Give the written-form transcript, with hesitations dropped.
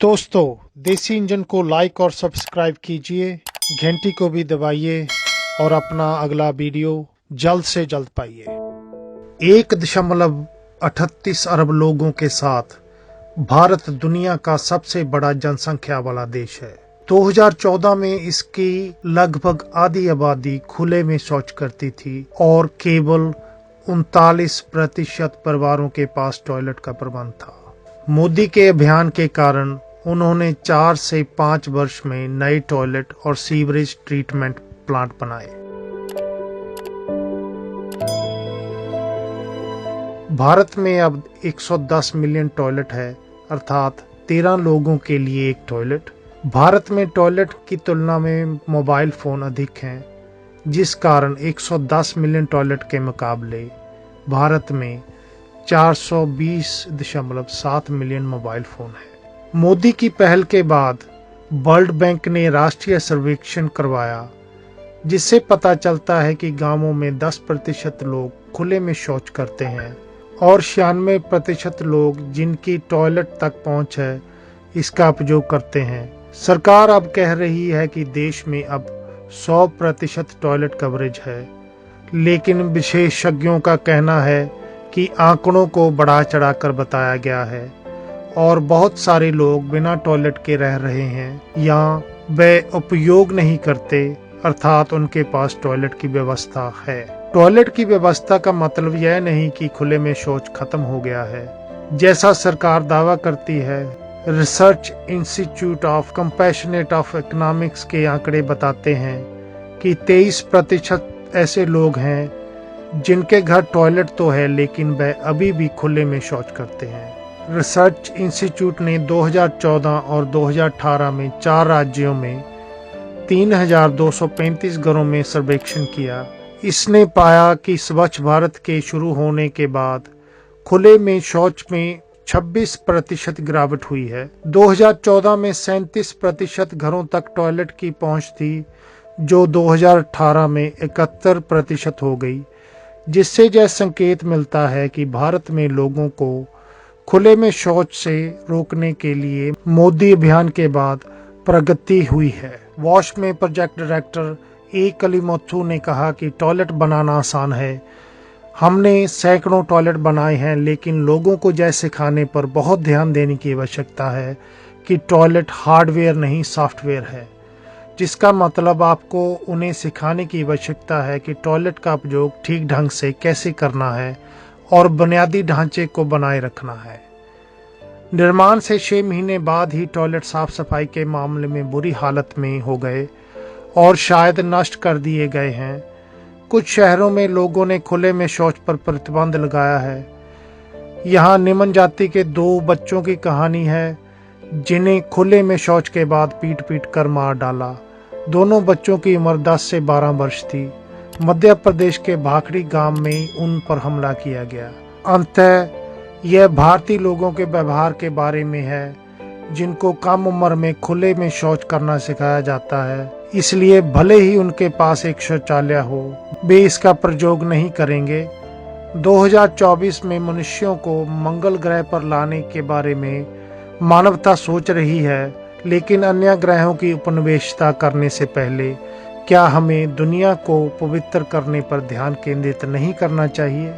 दोस्तों, देसी इंजन को लाइक और सब्सक्राइब कीजिए, घंटी को भी दबाइए और अपना अगला वीडियो जल्द से जल्द पाइए। 1.38 अरब लोगों के साथ भारत दुनिया का सबसे बड़ा जनसंख्या वाला देश है। 2014 में इसकी लगभग आधी आबादी खुले में शौच करती थी और केवल 39% परिवारों के पास टॉयलेट का प्रबंध था। मोदी के अभियान के कारण उन्होंने 4 से 5 वर्ष में नए टॉयलेट और सीवरेज ट्रीटमेंट प्लांट बनाए। भारत में अब 110 मिलियन टॉयलेट है, अर्थात 13 लोगों के लिए एक टॉयलेट। भारत में टॉयलेट की तुलना में मोबाइल फोन अधिक हैं, जिस कारण 110 मिलियन टॉयलेट के मुकाबले भारत में 420.7 मिलियन मोबाइल फोन है। मोदी की पहल के बाद वर्ल्ड बैंक ने राष्ट्रीय सर्वेक्षण करवाया, जिससे पता चलता है कि गांवों में 10% लोग खुले में शौच करते हैं और 96% लोग जिनकी टॉयलेट तक पहुंच है इसका उपयोग करते हैं। सरकार अब कह रही है कि देश में अब 100% टॉयलेट कवरेज है, लेकिन विशेषज्ञों का कहना है कि आंकड़ों को बढ़ा चढ़ाकर बताया गया है और बहुत सारे लोग बिना टॉयलेट के रह रहे हैं या वे उपयोग नहीं करते, अर्थात उनके पास टॉयलेट की व्यवस्था है। टॉयलेट की व्यवस्था का मतलब यह नहीं कि खुले में शौच खत्म हो गया है, जैसा सरकार दावा करती है। Research institute of compassionate of economics के आंकड़े बताते हैं कि 23% ऐसे लोग हैं जिनके घर टॉयलेट तो है, लेकिन वे अभी भी खुले में शौच करते हैं। रिसर्च इंस्टीट्यूट ने 2014 और 2018 में 4 राज्यों में 3,235 घरों में सर्वेक्षण किया। इसने पाया कि स्वच्छ भारत के शुरू होने के बाद खुले में शौच में 26% गिरावट हुई है। 2014 में 37% घरों तक टॉयलेट की पहुंच थी, जो 2018 में 71% हो गई, जिससे यह संकेत मिलता है कि भारत में लोगों को खुले में शौच से रोकने के लिए मोदी अभियान के बाद प्रगति हुई है। वॉश में प्रोजेक्ट डायरेक्टर ए कलीमोथू ने कहा कि टॉयलेट बनाना आसान है। हमने सैकड़ों टॉयलेट बनाए हैं, लेकिन लोगों को यह सिखाने पर बहुत ध्यान देने की आवश्यकता है कि टॉयलेट हार्डवेयर नहीं सॉफ्टवेयर है, जिसका मतलब आपको उन्हें सिखाने की आवश्यकता है कि टॉयलेट का उपयोग ठीक ढंग से कैसे करना है और बुनियादी ढांचे को बनाए रखना है। निर्माण से 6 महीने बाद ही टॉयलेट साफ सफाई के मामले में बुरी हालत में हो गए और शायद नष्ट कर दिए गए हैं। कुछ शहरों में लोगों ने खुले में शौच पर प्रतिबंध लगाया है। यहाँ निम्न जाति के 2 बच्चों की कहानी है, जिन्हें खुले में शौच के बाद पीट कर मार डाला। दोनों बच्चों की उम्र 10 से 12 वर्ष थी। मध्य प्रदेश के भाखड़ी गांव में उन पर हमला किया गया। अंततः यह भारतीय लोगों के व्यवहार के बारे में है, जिनको कम उम्र में खुले में शौच करना सिखाया जाता है। इसलिए भले ही उनके पास एक शौचालय हो, वे इसका प्रयोग नहीं करेंगे। 2024 में मनुष्यों को मंगल ग्रह पर लाने के बारे में मानवता सोच रही है, लेकिन अन्य ग्रहों की उपनिवेशता करने से पहले क्या हमें दुनिया को पवित्र करने पर ध्यान केंद्रित नहीं करना चाहिए?